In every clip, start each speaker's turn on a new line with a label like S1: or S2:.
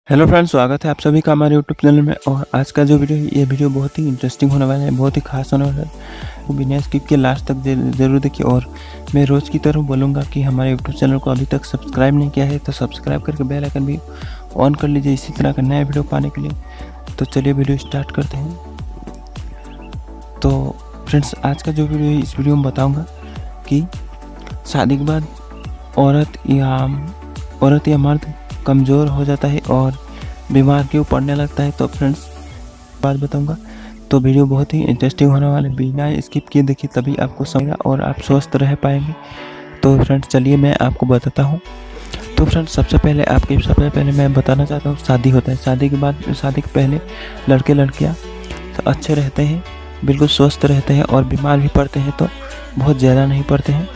S1: Hello friends, स्वागत है आप सभी का हमारे यूट्यूब चैनल में। और आज का जो वीडियो है ये वीडियो बहुत ही इंटरेस्टिंग होने वाला है, बहुत ही खास होने वाला है। तो बिना स्किप के लास्ट तक ज़रूर देखिए। और मैं रोज़ की तरह बोलूँगा कि हमारे यूट्यूब चैनल को अभी तक सब्सक्राइब नहीं किया है तो सब्सक्राइब करके बेल आइकन भी ऑन कर लीजिए इसी तरह का नया वीडियो पाने के लिए। तो चलिए वीडियो स्टार्ट करते हैं। तो फ्रेंड्स, आज का जो वीडियो है इस वीडियो में बताऊँगा कि शादी के बाद औरत या मर्द कमज़ोर हो जाता है और बीमार क्यों पड़ने लगता है। तो फ्रेंड्स बात बताऊंगा, तो वीडियो बहुत ही इंटरेस्टिंग होने वाला है। बिना स्किप किए देखिए तभी आपको समझेगा और आप स्वस्थ रह पाएंगे। तो फ्रेंड्स चलिए मैं आपको बताता हूं। तो फ्रेंड्स सबसे पहले मैं बताना चाहता हूं, शादी होता है। शादी के बाद, शादी के पहले लड़के लड़कियां तो अच्छे रहते हैं, बिल्कुल स्वस्थ रहते हैं और बीमार भी पड़ते हैं तो बहुत ज़्यादा नहीं पड़ते हैं।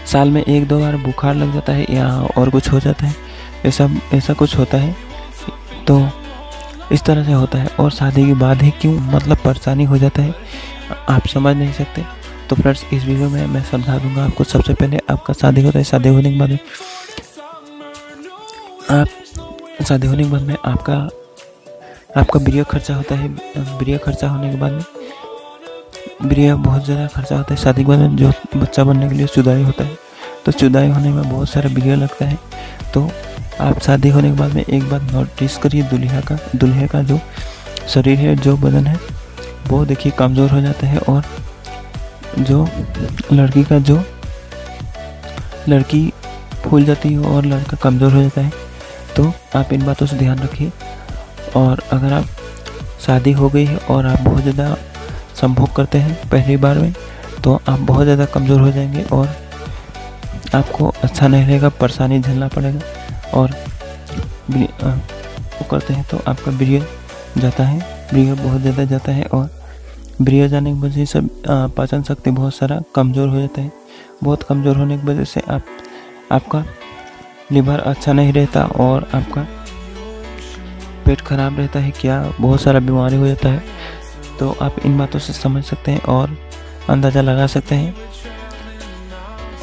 S1: साल में 1-2 बार बुखार लग जाता है या और कुछ हो जाता है, ऐसा कुछ होता है। तो इस तरह से होता है। और शादी के बाद ही क्यों मतलब परेशानी हो जाता है, आप समझ नहीं सकते। तो फ्रेंड्स इस वीडियो में मैं समझा दूंगा आपको। सबसे पहले आपका शादी होता है, शादी होने के बाद में आपका ब्रिया खर्चा होता है। ब्रिया खर्चा होने के बाद में ब्रिया बहुत ज़्यादा खर्चा होता है। शादी के बाद में जो बच्चा बनने के लिए जुदाई होता है, तो जुदाई होने में बहुत सारा ब्रिया लगता है। तो आप शादी होने के बाद में एक बात नोटिस करिए, दूल्हे का जो शरीर है, जो बदन है, वो देखिए कमज़ोर हो जाता है। और जो लड़की फूल जाती है और लड़का कमज़ोर हो जाता है। तो आप इन बातों से ध्यान रखिए। और अगर आप शादी हो गई है और आप बहुत ज़्यादा संभोग करते हैं पहली बार में, तो आप बहुत ज़्यादा कमज़ोर हो जाएंगे और आपको अच्छा नहीं रहेगा, परेशानी झेलना पड़ेगा। और वो करते हैं तो आपका ब्रिया जाता है, ब्रिया बहुत ज़्यादा जाता है। और ब्रिया जाने की वजह से पाचन शक्ति बहुत सारा कमज़ोर हो जाता है। बहुत कमज़ोर होने की वजह से आपका लीवर अच्छा नहीं रहता और आपका पेट खराब रहता है, क्या बहुत सारा बीमारी हो जाता है। तो आप इन बातों से समझ सकते हैं और अंदाज़ा लगा सकते हैं।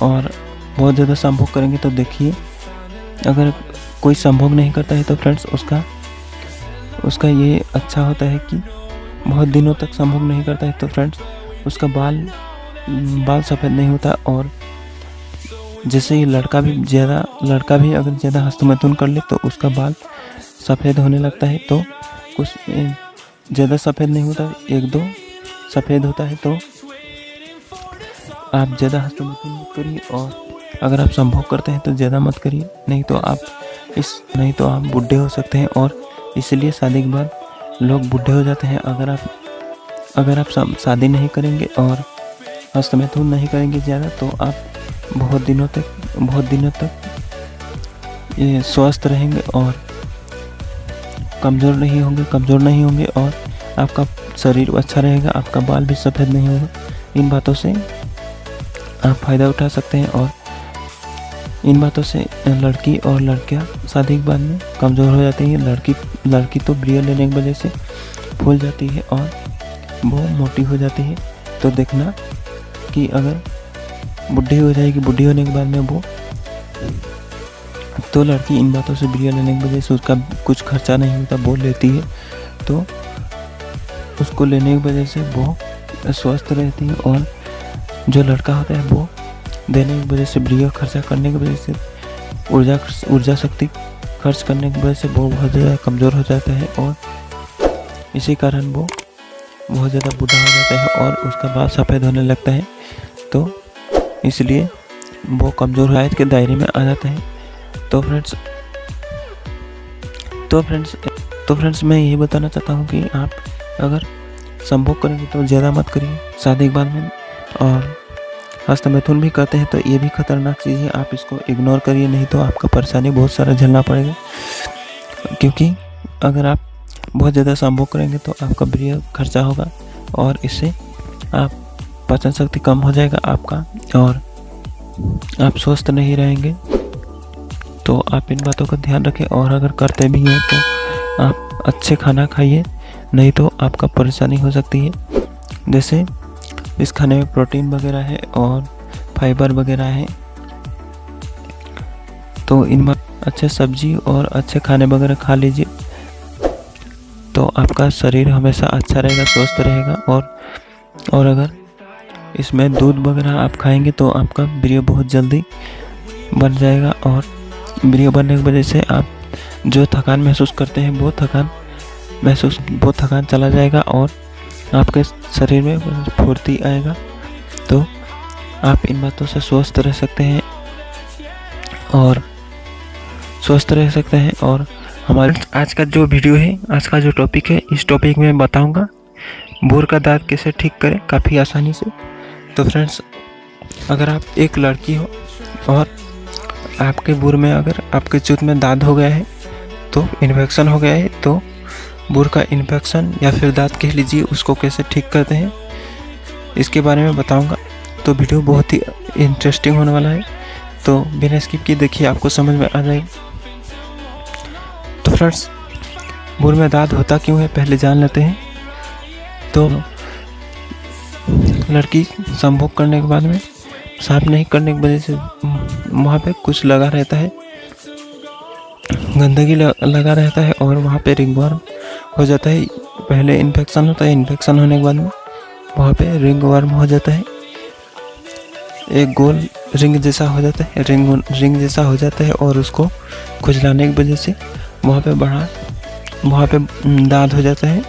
S1: और बहुत ज़्यादा संभोग करेंगे तो देखिए, अगर कोई संभोग नहीं करता है तो फ्रेंड्स उसका ये अच्छा होता है कि बहुत दिनों तक संभोग नहीं करता है तो फ्रेंड्स उसका बाल सफ़ेद नहीं होता। और जैसे ही लड़का भी अगर ज़्यादा हस्तमैथुन कर ले तो उसका बाल सफ़ेद होने लगता है। तो कुछ ज़्यादा सफ़ेद नहीं होता, 1-2 सफ़ेद होता है। तो आप ज़्यादा हस्तमैथुन मत करिए। और अगर आप संभोग करते हैं तो ज़्यादा मत करिए, नहीं तो आप बूढ़े हो सकते हैं। और इसलिए शादी के बाद लोग बूढ़े हो जाते हैं। अगर आप शादी नहीं करेंगे और हस्तमैथुन नहीं करेंगे ज़्यादा, तो आप बहुत दिनों तक ये स्वस्थ रहेंगे और कमज़ोर नहीं होंगे और आपका शरीर अच्छा रहेगा, आपका बाल भी सफ़ेद नहीं होगा। इन बातों से आप फ़ायदा उठा सकते हैं। और इन बातों से लड़की और लड़कियां शादी के बाद में कमज़ोर हो जाती है। लड़की तो ब्रिया लेने की वजह से फूल जाती है और वो मोटी हो जाती है। तो देखना कि अगर बुढ़ी हो जाएगी, बुढ़ी होने के बाद में वो, तो लड़की इन बातों से ब्रिया लेने की वजह से उसका कुछ खर्चा नहीं होता, वो लेती है। तो उसको लेने की वजह से वो स्वस्थ रहती है। और जो लड़का होता है वो देने की वजह से, ब्रिया खर्चा करने की वजह से, ऊर्जा शक्ति खर्च करने की वजह से वो बहुत ज़्यादा कमज़ोर हो जाता है। और इसी कारण वो बहुत ज़्यादा बूढ़ा हो जाता है और उसका बाल सफ़ेद होने लगता है। तो इसलिए वो कमज़ोर हिदायत के दायरे में आ जाता है। तो फ्रेंड्स मैं यही बताना चाहता हूँ कि आप अगर संभोग करेंगे तो ज़्यादा मत करिए शादी के बाद में। और हस्तमैथुन भी करते हैं तो ये भी खतरनाक चीज़ है, आप इसको इग्नोर करिए, नहीं तो आपका परेशानी बहुत सारा झेलना पड़ेगा। क्योंकि अगर आप बहुत ज़्यादा संभोग करेंगे तो आपका ब्रिया खर्चा होगा और इससे आप पाचन शक्ति कम हो जाएगा आपका और आप स्वस्थ नहीं रहेंगे। तो आप इन बातों का ध्यान रखें। और अगर करते भी हैं तो आप अच्छे खाना खाइए, नहीं तो आपका परेशानी हो सकती है। जैसे इस खाने में प्रोटीन वगैरह है और फाइबर वगैरह है। तो अच्छे सब्जी और अच्छे खाने वगैरह खा लीजिए, तो आपका शरीर हमेशा अच्छा रहेगा, स्वस्थ रहेगा। और अगर इसमें दूध वगैरह आप खाएंगे तो आपका वीर्य बहुत जल्दी बन जाएगा, और वीर्य बनने की वजह से आप जो थकान महसूस करते हैं वो थकान चला जाएगा, और आपके शरीर में फुर्ती आएगा। तो आप इन बातों से स्वस्थ रह सकते हैं और हमारे आज का जो वीडियो है, आज का जो टॉपिक है, इस टॉपिक में बताऊंगा भूर का दांत कैसे ठीक करें काफ़ी आसानी से। तो फ्रेंड्स, अगर आप एक लड़की हो और आपके भूर में, अगर आपके चूत में दांत हो गया है, तो इन्फेक्शन हो गया है, तो भूर का इन्फेक्शन या फिर दांत कह लीजिए, उसको कैसे ठीक करते हैं इसके बारे में बताऊंगा। तो वीडियो बहुत ही इंटरेस्टिंग होने वाला है, तो बिना स्किप किए देखिए, आपको समझ में आ जाएगा। तो फ्रेंड्स, भूर में दांत होता क्यों है पहले जान लेते हैं। तो लड़की संभोग करने के बाद में साफ नहीं करने की वजह से वहाँ पे कुछ लगा रहता है, गंदगी लगा रहता है, और वहाँ पे रिंगवर्म हो जाता है। पहले इन्फेक्शन होता है, इन्फेक्शन होने के बाद में वहाँ पे रिंगवर्म हो जाता है, एक गोल रिंग जैसा हो जाता है, रिंग जैसा हो जाता है, और उसको खुजलाने की वजह से वहाँ पे दाद हो जाता है।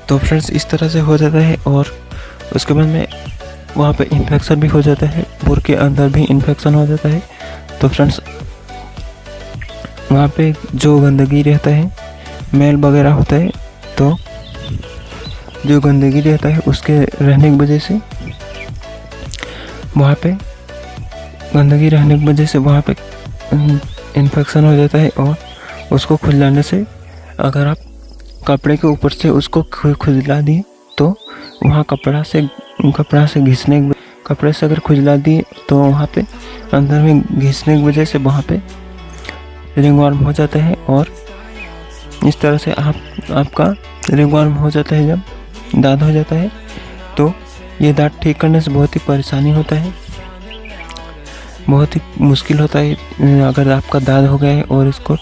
S1: तो फ्रेंड्स, इस तरह से हो जाता है, और उसके बाद में वहाँ पे इन्फेक्शन भी हो जाता है, भूर के अंदर भी इन्फेक्शन हो जाता है। तो फ्रेंड्स, वहाँ पे जो गंदगी रहता है, मैल वगैरह होता है, तो जो गंदगी रहता है उसके रहने की वजह से वहाँ पे गंदगी रहने की वजह से वहाँ पे इन्फेक्शन हो जाता है, और उसको खुजलाने से, अगर आप कपड़े के ऊपर से उसको खुजला दिए तो वहाँ कपड़े से अगर खुजला दिए तो वहाँ पे अंदर में घिसने की वजह से वहाँ पे रिंगवर्म हो जाता है, और इस तरह से आपका रिंगवर्म हो जाता है। जब दांत हो जाता है तो ये दांत ठीक करने से बहुत ही परेशानी होता है, बहुत ही मुश्किल होता है। अगर आपका दांत हो गया है और इसको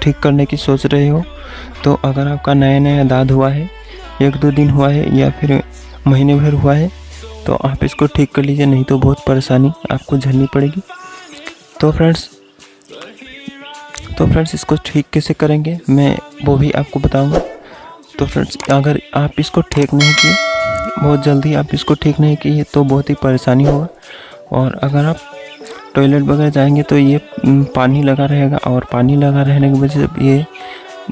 S1: ठीक करने की सोच रहे हो, तो अगर आपका नया दांत हुआ है, 1-2 दिन हुआ है या फिर महीने भर हुआ है, तो आप इसको ठीक कर लीजिए, नहीं तो बहुत परेशानी आपको झेलनी पड़ेगी। तो फ्रेंड्स, इसको ठीक कैसे करेंगे मैं वो भी आपको बताऊंगा। तो फ्रेंड्स, अगर आप इसको ठीक नहीं किए, बहुत जल्दी आप इसको ठीक नहीं किए, तो बहुत ही परेशानी होगा। और अगर आप टॉयलेट वगैरह जाएंगे तो ये पानी लगा रहेगा, और पानी लगा रहने की वजह से ये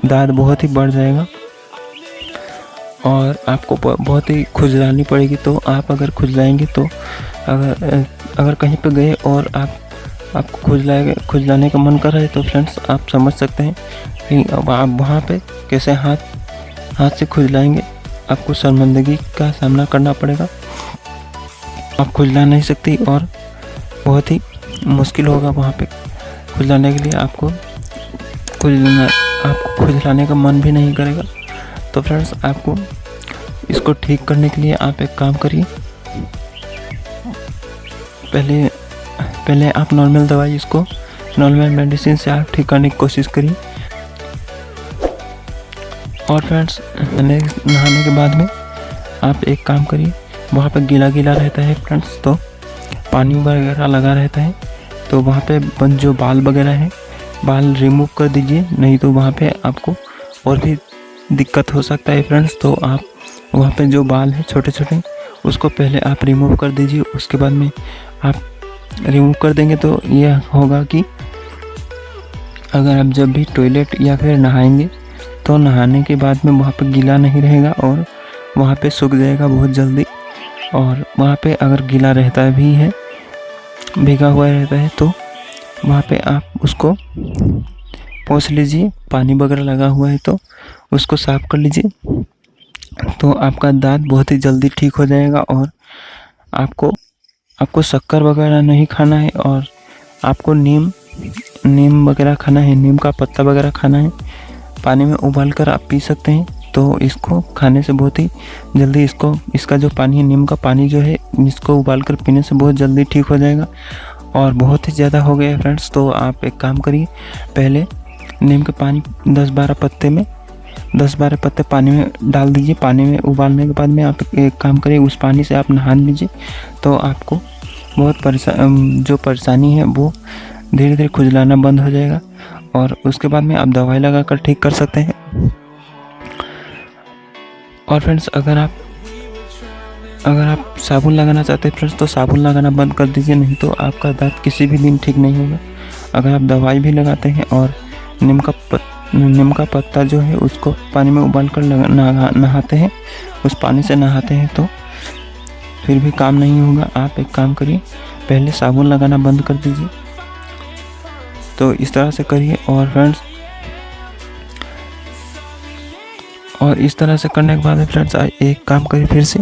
S1: दांत बहुत ही बढ़ जाएगा, और आपको बहुत ही खुजलानी पड़ेगी। तो आप अगर खुजलाएंगे तो अगर कहीं पे गए और आपको खुजलाने का मन कर रहा है, तो फ्रेंड्स, आप समझ सकते हैं कि आप वहाँ पे कैसे हाथ से खुजलाएंगे, आपको शर्मिंदगी का सामना करना पड़ेगा। आप खुजला नहीं सकती, और बहुत ही मुश्किल होगा वहाँ पे खुजलाने के लिए। आपको खुजलाने का मन भी नहीं करेगा। तो फ्रेंड्स, आपको इसको ठीक करने के लिए आप एक काम करिए, पहले आप नॉर्मल दवाई, इसको नॉर्मल मेडिसिन से आप ठीक करने की कोशिश करिए। और फ्रेंड्स, नहाने के बाद में आप एक काम करिए, वहाँ पे गीला रहता है फ्रेंड्स, तो पानी वगैरह लगा रहता है, तो वहाँ पे जो बाल वगैरह है, बाल रिमूव कर दीजिए, नहीं तो वहाँ पे आपको और भी दिक्कत हो सकता है फ्रेंड्स। तो आप वहाँ पे जो बाल है छोटे छोटे, उसको पहले आप रिमूव कर दीजिए। उसके बाद में आप रिमूव कर देंगे तो यह होगा कि अगर आप जब भी टॉयलेट या फिर नहाएंगे, तो नहाने के बाद में वहाँ पे गीला नहीं रहेगा, और वहाँ पे सूख जाएगा बहुत जल्दी। और वहाँ पे अगर गीला रहता भी है, भीगा हुआ रहता है, तो वहाँ पे आप उसको पोंछ लीजिए, पानी वगैरह लगा हुआ है तो उसको साफ़ कर लीजिए, तो आपका दांत बहुत ही जल्दी ठीक हो जाएगा। और आपको शक्कर वगैरह नहीं खाना है, और आपको नीम वगैरह खाना है, नीम का पत्ता वगैरह खाना है, पानी में उबाल कर आप पी सकते हैं। तो इसको खाने से बहुत ही जल्दी इसका जो पानी है, नीम का पानी जो है, इसको उबाल कर पीने से बहुत जल्दी ठीक हो जाएगा। और बहुत ही ज़्यादा हो गया है फ्रेंड्स। तो आप एक काम करिए, पहले नीम के पानी 10-12 पत्ते पानी में डाल दीजिए। पानी में उबालने के बाद में आप एक काम करिए, उस पानी से आप नहा लीजिए। तो आपको बहुत जो परेशानी है वो धीरे धीरे खुजलाना बंद हो जाएगा और उसके बाद में आप दवाई लगाकर ठीक कर सकते हैं। और फ्रेंड्स अगर आप साबुन लगाना चाहते हैं फ्रेंड्स, तो साबुन लगाना बंद कर दीजिए, नहीं तो आपका दांत किसी भी दिन ठीक नहीं होगा। अगर आप दवाई भी लगाते हैं और नीम का पत्ता जो है उसको पानी में उबाल कर नहाते हैं, उस पानी से नहाते हैं, तो फिर भी काम नहीं होगा। आप एक काम करिए, पहले साबुन लगाना बंद कर दीजिए। तो इस तरह से करिए। और फ्रेंड्स और इस तरह से करने के बाद फ्रेंड्स एक काम करिए, फिर से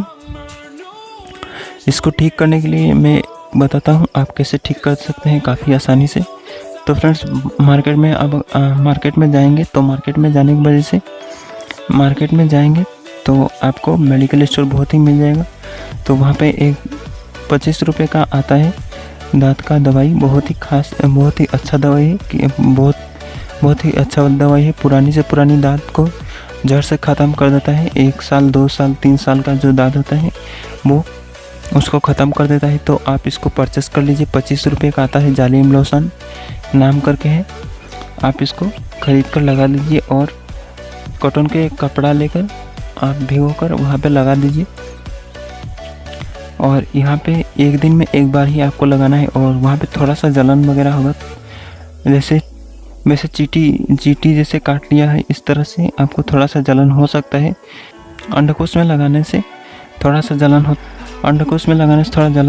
S1: इसको ठीक करने के लिए मैं बताता हूँ आप कैसे ठीक कर सकते हैं काफ़ी आसानी से। तो फ्रेंड्स मार्केट में जाएंगे, तो मार्केट में जाने की वजह से मार्केट में जाएंगे तो आपको मेडिकल स्टोर बहुत ही मिल जाएगा। तो वहाँ पे एक 25 रुपये का आता है दांत का दवाई, बहुत ही अच्छा दवाई है कि बहुत ही अच्छा दवाई है। पुरानी से पुरानी दांत को जड़ से ख़त्म कर देता है। 1 साल 2 साल 3 साल का जो दांत होता है वो उसको ख़त्म कर देता है। तो आप इसको परचेस कर लीजिए। 25 रुपये का आता है, जालिम लोशन नाम करके है। आप इसको ख़रीद कर लगा लीजिए और कॉटन के कपड़ा लेकर आप भिगो कर वहाँ पे लगा दीजिए। और यहाँ पे एक दिन में एक बार ही आपको लगाना है। और वहाँ पे थोड़ा सा जलन वगैरह होगा, वैसे चीटी जैसे काट लिया है, इस तरह से आपको थोड़ा सा जलन हो सकता है। अंडकोश में लगाने से थोड़ा जलन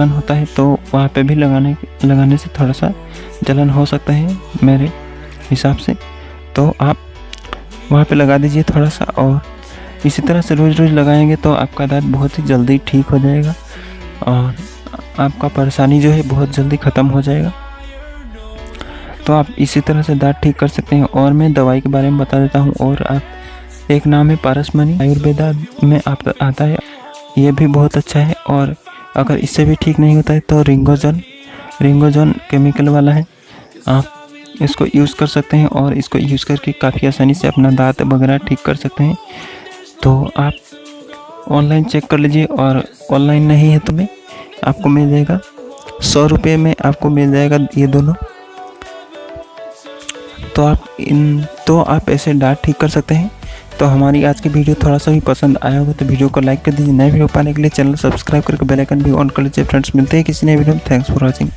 S1: होता है, तो वहाँ पे भी लगाने से थोड़ा सा जलन हो सकता है मेरे हिसाब से। तो आप वहाँ पे लगा दीजिए थोड़ा सा, और इसी तरह से रोज़ लगाएंगे तो आपका दांत बहुत ही जल्दी ठीक हो जाएगा और आपका परेशानी जो है बहुत जल्दी ख़त्म हो जाएगा। तो आप इसी तरह से दांत ठीक कर सकते हैं। और मैं दवाई के बारे में बता देता हूँ। और आप एक नाम है पारसमणि, आयुर्वेदा में आता है, ये भी बहुत अच्छा है। और अगर इससे भी ठीक नहीं होता है तो रिंगोजन केमिकल वाला है, आप इसको यूज़ कर सकते हैं और इसको यूज़ करके काफ़ी आसानी से अपना दांत वगैरह ठीक कर सकते हैं। तो आप ऑनलाइन चेक कर लीजिए, और ऑनलाइन नहीं है तो आपको मिल जाएगा 100 रुपये में आपको मिल जाएगा ये दोनों। तो आप ऐसे दांत ठीक कर सकते हैं। तो हमारी आज की वीडियो थोड़ा सा भी पसंद आया होगा तो वीडियो को लाइक कर दीजिए। नए वीडियो पाने के लिए चैनल सब्सक्राइब करके बेल आइकन भी ऑन कर लीजिए। फ्रेंड्स मिलते हैं किसी नए वीडियो में। Thanks for watching.